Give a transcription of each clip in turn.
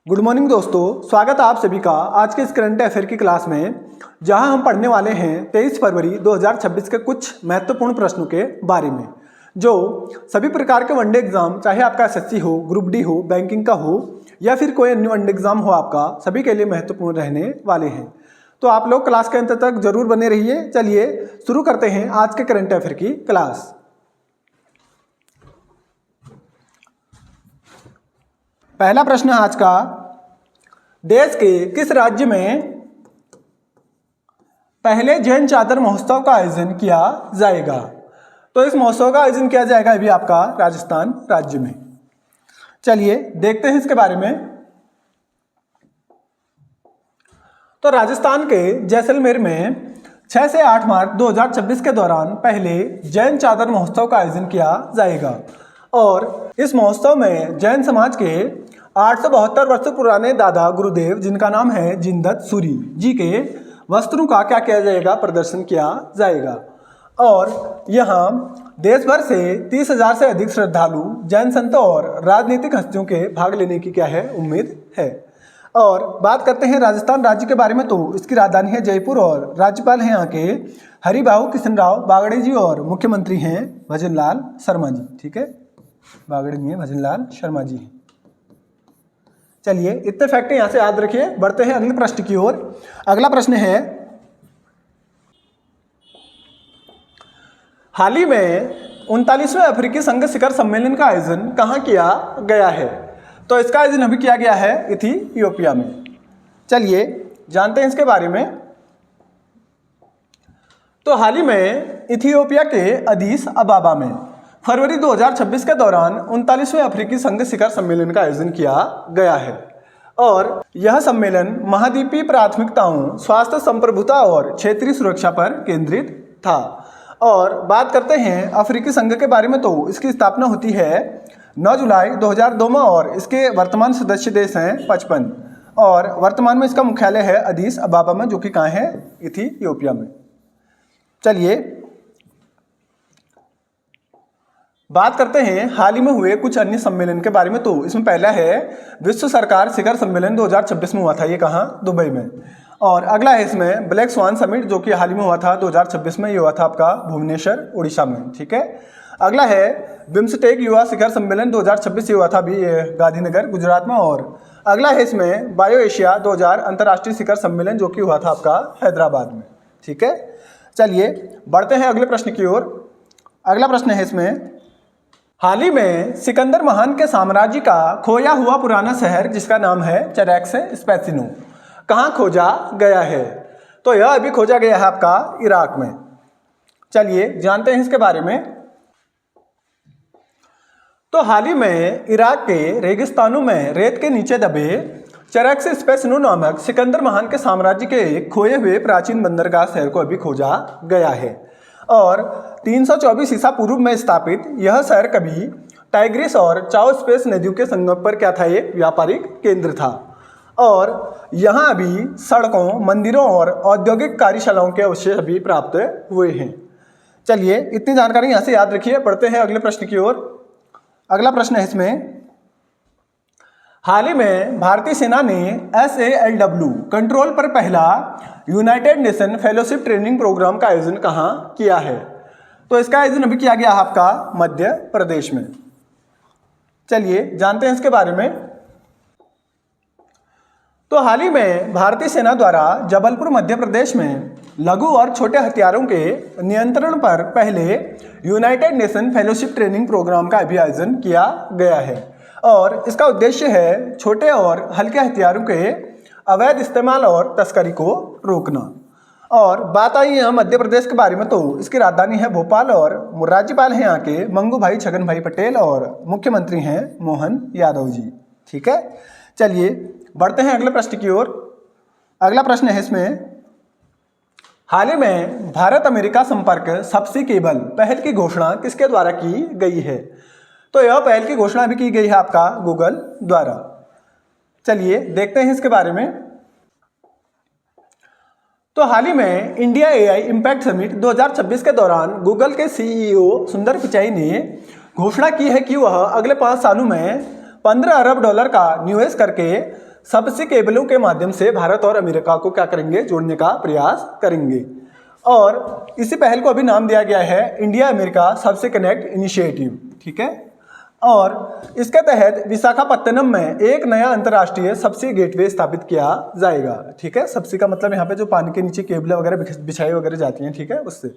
Good morning दोस्तों, स्वागत है आप सभी का आज के इस करंट अफेयर की क्लास में, जहां हम पढ़ने वाले हैं 23 फरवरी 2026 के कुछ महत्वपूर्ण प्रश्नों के बारे में, जो सभी प्रकार के वनडे एग्जाम, चाहे आपका एसएससी हो, ग्रुप डी हो, बैंकिंग का हो या फिर कोई अन्य वनडे एग्जाम हो, आपका सभी के लिए महत्वपूर्ण रहने वाले हैं। तो आप लोग क्लास के अंत तक जरूर बने रहिए। चलिए शुरू करते हैं आज के करंट अफेयर की क्लास। पहला प्रश्न आज का, देश के किस राज्य में पहले जैन चादर महोत्सव का आयोजन किया जाएगा? तो इस महोत्सव का आयोजन किया जाएगा अभी आपका राजस्थान राज्य में। चलिए देखते हैं इसके बारे में। तो राजस्थान के जैसलमेर में 6 से 8 मार्च 2026 के दौरान पहले जैन चादर महोत्सव का आयोजन किया जाएगा और इस महोत्सव में जैन समाज के 872 वर्ष पुराने दादा गुरुदेव, जिनका नाम है जिनदत्त सूरी जी, के वस्त्रों का क्या किया जाएगा? प्रदर्शन किया जाएगा। और यहाँ देश भर से 30,000 से अधिक श्रद्धालु, जैन संतों और राजनीतिक हस्तियों के भाग लेने की क्या है? उम्मीद है। और बात करते हैं राजस्थान राज्य के बारे में, तो इसकी राजधानी है जयपुर और राज्यपाल हैं यहाँ के हरिभाऊ कृष्णराव बागड़े जी और मुख्यमंत्री हैं भजनलाल शर्मा जी। ठीक है, बागड़े में भजनलाल शर्मा जी हैं। चलिए इतने फैक्ट यहाँ से याद रखिए। बढ़ते हैं अगले प्रश्न की ओर। अगला प्रश्न है, हाल ही में 39वें अफ्रीकी संघ शिखर सम्मेलन का आयोजन कहाँ किया गया है? तो इसका आयोजन अभी किया गया है इथियोपिया में। चलिए जानते हैं इसके बारे में। तो हाल ही में इथियोपिया के अदीस अबाबा में फरवरी 2026 के दौरान 39वें अफ्रीकी संघ शिखर सम्मेलन का आयोजन किया गया है और यह सम्मेलन महाद्वीपीय प्राथमिकताओं, स्वास्थ्य संप्रभुता और क्षेत्रीय सुरक्षा पर केंद्रित था। और बात करते हैं अफ्रीकी संघ के बारे में, तो इसकी स्थापना होती है 9 जुलाई 2002 में और इसके वर्तमान सदस्य देश हैं 55 और वर्तमान में इसका मुख्यालय है अदीस अबाबा में, जो कि कहाँ है? इथियोपिया में। चलिए बात करते हैं हाल ही में हुए कुछ अन्य सम्मेलन के बारे में। तो इसमें पहला है विश्व सरकार शिखर सम्मेलन 2026 में हुआ था, ये कहाँ? दुबई में। और अगला है इसमें ब्लैक स्वान समिट, जो कि हाल ही में हुआ था 2026 में, ये हुआ था आपका भुवनेश्वर उड़ीसा में। ठीक है, अगला है बिम्स्टेक युवा शिखर सम्मेलन 2026, ये हुआ था अभी गांधीनगर गुजरात में। और अगला है इसमें बायो एशिया 2000 अंतर्राष्ट्रीय शिखर सम्मेलन, जो कि हुआ था आपका हैदराबाद में। ठीक है, चलिए बढ़ते हैं अगले प्रश्न की ओर। अगला प्रश्न है इसमें, हाल ही में सिकंदर महान के साम्राज्य का खोया हुआ पुराना शहर, जिसका नाम है चरैक्स स्पेसिनो, कहाँ खोजा गया है? तो यह अभी खोजा गया है आपका इराक में। चलिए जानते हैं इसके बारे में। तो हाल ही में इराक के रेगिस्तानों में रेत के नीचे दबे चरैक्स स्पेसिनो नामक सिकंदर महान के साम्राज्य के एक खोए हुए प्राचीन बंदरगाह शहर को अभी खोजा गया है और 324 ईसा पूर्व में स्थापित यह शहर कभी टाइग्रिस और चाओ स्पेस नदियों के संगम पर क्या था? एक व्यापारिक केंद्र था और यहाँ अभी सड़कों, मंदिरों और औद्योगिक कार्यशालाओं के अवशेष अभी प्राप्त हुए हैं। चलिए इतनी जानकारी यहाँ से याद रखिए। बढ़ते हैं अगले प्रश्न की ओर। अगला प्रश्न है इसमें, हाल ही में भारतीय सेना ने SALW कंट्रोल पर पहला United Nation fellowship training programme का आयोजन कहाँ किया है? तो इसका आयोजन अभी किया गया है आपका मध्य प्रदेश में। चलिए जानते हैं इसके बारे में। तो हाल ही में भारतीय सेना द्वारा जबलपुर मध्य प्रदेश में लघु और छोटे हथियारों के नियंत्रण पर पहले United Nation fellowship training programme का अभी आयोजन किया गया है और इसका उद्देश्य है छोटे और हल्के हथियारों के अवैध इस्तेमाल और तस्करी को रोकना। और बात आई यहाँ मध्य प्रदेश के बारे में, तो इसकी राजधानी है भोपाल और राज्यपाल हैं यहाँ के मंगू भाई छगन भाई पटेल और मुख्यमंत्री हैं मोहन यादव जी। ठीक है, चलिए बढ़ते हैं अगले प्रश्न की ओर। अगला प्रश्न है इसमें, हाल ही में भारत अमेरिका संपर्क सबसी केबल पहल की घोषणा किसके द्वारा की गई है? तो यह पहल की घोषणा भी की गई है आपका गूगल द्वारा। चलिए देखते हैं इसके बारे में। तो हाल ही में इंडिया AI इम्पैक्ट समिट 2026 के दौरान गूगल के CEO सुंदर पिचाई ने घोषणा की है कि वह अगले 5 सालों में $15 अरब का निवेश करके सबसे केबलों के माध्यम से भारत और अमेरिका को क्या करेंगे, जोड़ने का प्रयास करेंगे। और इसी पहल को अभी नाम दिया गया है इंडिया अमेरिका सबसे कनेक्ट इनिशिएटिव, ठीक है। और इसके तहत विशाखापत्तनम में एक नया अंतर्राष्ट्रीय सबसे गेटवे स्थापित किया जाएगा, ठीक है। सबसे का मतलब यहाँ पे जो पानी के नीचे केबल वगैरह बिछाई वगैरह जाती हैं, ठीक है, उससे।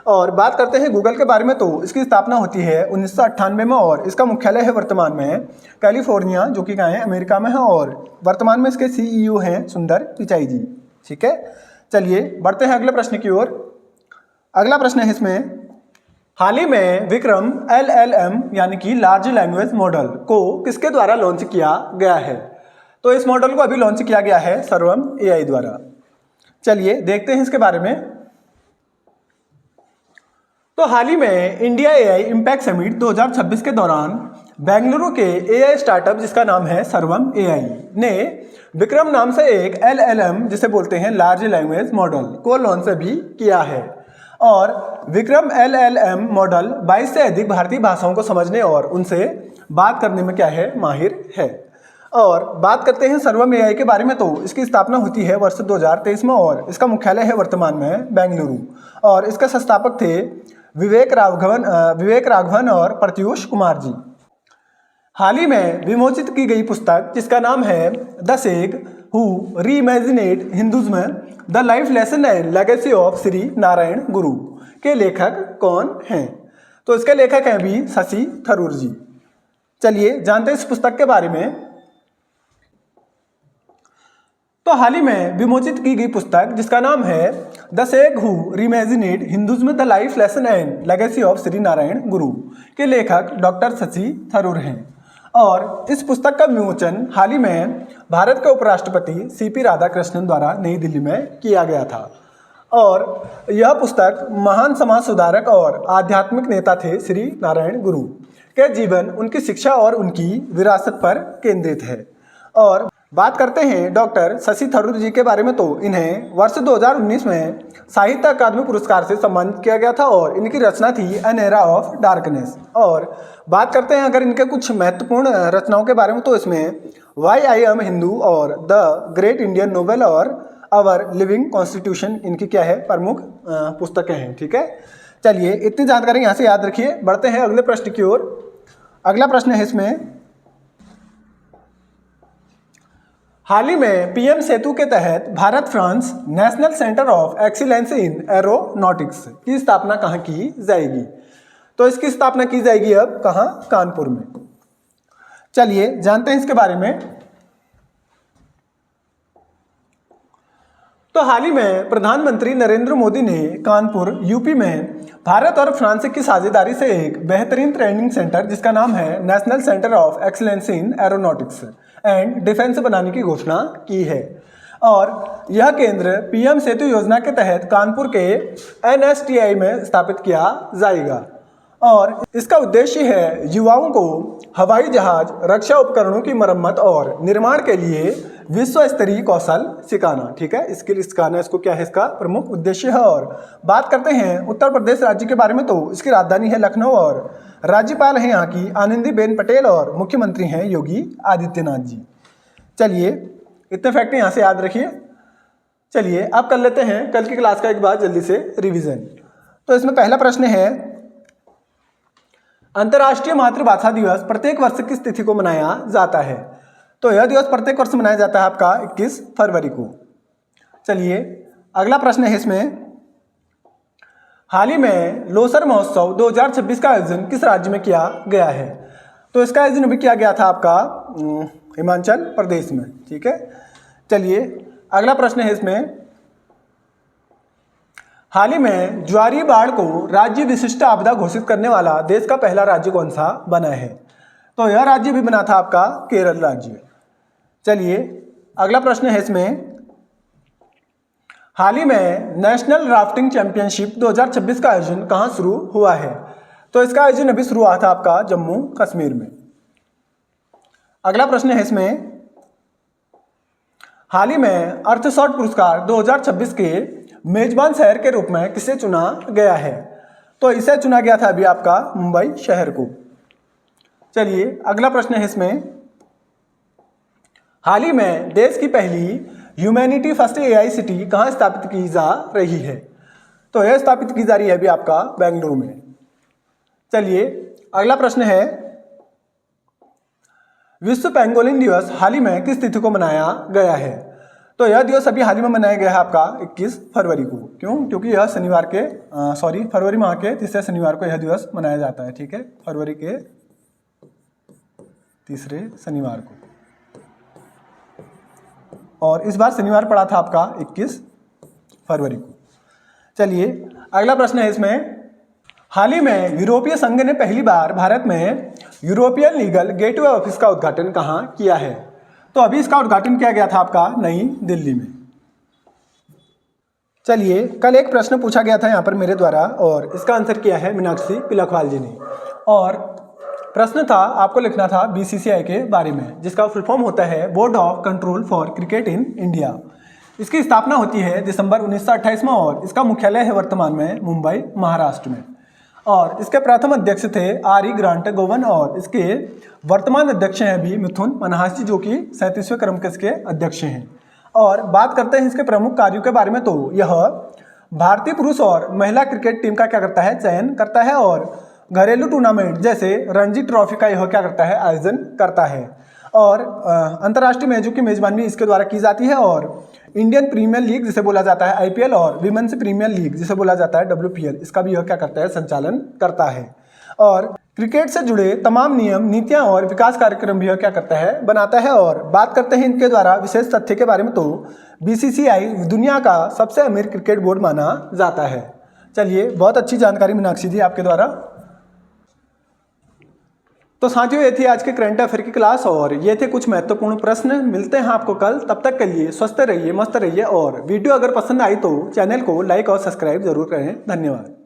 और बात करते हैं गूगल के बारे में, तो इसकी स्थापना होती है 1998 में और इसका मुख्यालय है वर्तमान में कैलिफोर्निया, जो कि कहाँ है, अमेरिका में है। और वर्तमान में इसके CEO हैं सुंदर पिचाई जी, ठीक है। चलिए बढ़ते हैं अगले प्रश्न की ओर। अगला प्रश्न है इसमें, हाल ही में विक्रम LLM यानी कि लार्ज लैंग्वेज मॉडल को किसके द्वारा लॉन्च किया गया है? तो इस मॉडल को अभी लॉन्च किया गया है सर्वम AI द्वारा। चलिए देखते हैं इसके बारे में। तो हाल ही में इंडिया AI इम्पैक्ट समिट 2026 के दौरान बेंगलुरु के AI स्टार्टअप जिसका नाम है सर्वम AI ने विक्रम नाम से एक LLM जिसे बोलते हैं लार्ज लैंग्वेज मॉडल को लॉन्च भी किया है। और विक्रम LLM मॉडल 22 से अधिक भारतीय भाषाओं को समझने और उनसे बात करने में क्या है, माहिर है। और बात करते हैं सर्वम AI के बारे में, तो इसकी स्थापना होती है वर्ष 2023 में और इसका मुख्यालय है वर्तमान में बेंगलुरु। और इसके संस्थापक थे विवेक राघवन और प्रत्यूष कुमार जी। हाल ही में विमोचित की गई पुस्तक जिसका नाम है the sage who reimagined Hinduism the life lesson and legacy of Shri Narayana Guru के लेखक कौन हैं? तो इसके लेखक हैं भी शशि थरूर जी। चलिए जानते हैं इस पुस्तक के बारे में। तो हाल ही में विमोचित की गई पुस्तक जिसका नाम है the sage who reimagined Hinduism the life lesson and legacy of Shri Narayana Guru के लेखक डॉक्टर शशि थरूर हैं। और इस पुस्तक का विमोचन हाल ही में भारत के उपराष्ट्रपति CP राधाकृष्णन द्वारा नई दिल्ली में किया गया था। और यह पुस्तक महान समाज सुधारक और आध्यात्मिक नेता थे श्री नारायण गुरु के जीवन, उनकी शिक्षा और उनकी विरासत पर केंद्रित है। और बात करते हैं डॉक्टर शशि थरूर जी के बारे में, तो इन्हें वर्ष 2019 में साहित्य अकादमी पुरस्कार से सम्मानित किया गया था और इनकी रचना थी एन एरा ऑफ डार्कनेस। और बात करते हैं अगर इनके कुछ महत्वपूर्ण रचनाओं के बारे में, तो इसमें वाई आई एम हिंदू और द ग्रेट इंडियन नोवेल और आवर लिविंग कॉन्स्टिट्यूशन इनकी क्या है, प्रमुख पुस्तकें हैं, ठीक है। चलिए इतनी जानकारी यहाँ से याद रखिए। बढ़ते हैं अगले प्रश्न की ओर। अगला प्रश्न है इसमें, हाल ही में PM सेतु के तहत Bharat France national centre of excellence in aeronautics की स्थापना कहाँ की जाएगी? तो इसकी स्थापना की जाएगी अब कहाँ, कानपुर में। चलिए जानते हैं इसके बारे में। तो हाल ही में प्रधानमंत्री नरेंद्र मोदी ने कानपुर UP में भारत और फ्रांस की साझेदारी से एक बेहतरीन ट्रेनिंग सेंटर जिसका नाम है national centre of excellence in aeronautics and defence बनाने की घोषणा की है। और यह केंद्र PM सेतु योजना के तहत कानपुर के NSTI में स्थापित किया जाएगा। और इसका उद्देश्य है युवाओं को हवाई जहाज रक्षा उपकरणों की मरम्मत और निर्माण के लिए विश्व स्तरीय कौशल सिखाना, ठीक है, स्किल सिखाना इसको क्या है, इसका प्रमुख उद्देश्य है। और बात करते हैं उत्तर प्रदेश राज्य के बारे में, तो इसकी राजधानी है लखनऊ और राज्यपाल हैं यहाँ की आनंदीबेन पटेल और मुख्यमंत्री हैं योगी आदित्यनाथ जी। चलिए इतने फैक्ट यहाँ से याद रखिए। चलिए अब कर लेते हैं कल की क्लास का एक बार जल्दी से रिवीजन। तो इसमें पहला प्रश्न है, अंतर्राष्ट्रीय मातृभाषा दिवस प्रत्येक वर्ष किस तिथि को मनाया जाता है? तो यह दिवस प्रत्येक वर्ष मनाया जाता है आपका 21 फरवरी को। चलिए अगला प्रश्न है इसमें, हाल ही में लोसर महोत्सव 2026 का आयोजन किस राज्य में किया गया है? तो इसका आयोजन भी किया गया था आपका हिमाचल प्रदेश में, ठीक है। चलिए अगला प्रश्न है इसमें, हाल ही में ज्वारी बाढ़ को राज्य विशिष्ट आपदा घोषित करने वाला देश का पहला राज्य कौन सा बना है? तो यह राज्य भी बना था आपका केरल राज्य। चलिए अगला प्रश्न है इसमें, हाल ही में नेशनल राफ्टिंग चैंपियनशिप 2026 का आयोजन कहाँ शुरू हुआ है? तो इसका आयोजन अभी शुरू हुआ था आपका जम्मू कश्मीर में। अगला प्रश्न है इसमें, हाल ही में अर्थशॉट पुरस्कार 2026 के मेजबान शहर के रूप में किसे चुना गया है? तो इसे चुना गया था अभी आपका मुंबई शहर को। चलिए अगला प्रश्न है इसमें, हाल ही में देश की पहली ह्यूमैनिटी फर्स्ट एआई सिटी कहाँ स्थापित की जा रही है? तो यह स्थापित की जा रही है अभी आपका बेंगलुरु में। चलिए अगला प्रश्न है, विश्व पेंगोलिन दिवस हाल ही में किस तिथि को मनाया गया है? तो यह दिवस अभी हाल ही में मनाया गया है आपका 21 फरवरी को। क्यों? क्योंकि यह शनिवार के फरवरी माह के तीसरे शनिवार को यह दिवस मनाया जाता है। ठीक है, फरवरी के तीसरे शनिवार को, और इस बार शनिवार पड़ा था आपका 21 फरवरी को। चलिए अगला प्रश्न है इसमें, हाल ही में यूरोपीय संघ ने पहली बार भारत में यूरोपियन लीगल गेटवे ऑफिस का उद्घाटन कहाँ किया है? तो अभी इसका उद्घाटन किया गया था आपका नई दिल्ली में। चलिए कल एक प्रश्न पूछा गया था यहाँ पर मेरे द्वारा, और इसका आंसर किया है मीनाक्षी पिलखवाल जी ने। और प्रश्न था, आपको लिखना था बीसीसीआई के बारे में, जिसका फुल फॉर्म होता है board of control for cricket in India. इसकी स्थापना होती है दिसंबर 1928 में, और इसका मुख्यालय है वर्तमान में मुंबई, महाराष्ट्र में। और इसके प्रथम अध्यक्ष थे आर.ई. ग्रांट गोवन, और इसके वर्तमान अध्यक्ष हैं अभी मिथुन मनहास जी, जो कि 37वें क्रम के इसके अध्यक्ष हैं। और बात करते हैं इसके प्रमुख कार्यों के बारे में, तो यह भारतीय पुरुष और महिला क्रिकेट टीम का क्या करता है? चयन करता है, और घरेलू टूर्नामेंट जैसे रणजी ट्रॉफी का यह क्या करता है? आयोजन करता है। और अंतर्राष्ट्रीय मैचों की मेजबानी इसके द्वारा की जाती है, और इंडियन प्रीमियर लीग जिसे बोला जाता है आईपीएल, और विमेन्स प्रीमियर लीग जिसे बोला जाता है डब्ल्यूपीएल, इसका भी यह क्या करता है? संचालन करता है। और क्रिकेट से जुड़े तमाम नियम, नीतियां और विकास कार्यक्रम भी यह क्या करता है? बनाता है। और बात करते हैं इनके द्वारा विशेष तथ्य के बारे में, तो बीसीसीआई दुनिया का सबसे अमीर क्रिकेट बोर्ड माना जाता है। चलिए बहुत अच्छी जानकारी मीनाक्षी जी आपके द्वारा। तो साथियों ये थी आज के करंट अफेयर की क्लास, और ये थे कुछ महत्वपूर्ण प्रश्न। मिलते हैं आपको कल, तब तक के लिए स्वस्थ रहिए, मस्त रहिए, और वीडियो अगर पसंद आई तो चैनल को लाइक और सब्सक्राइब जरूर करें। धन्यवाद।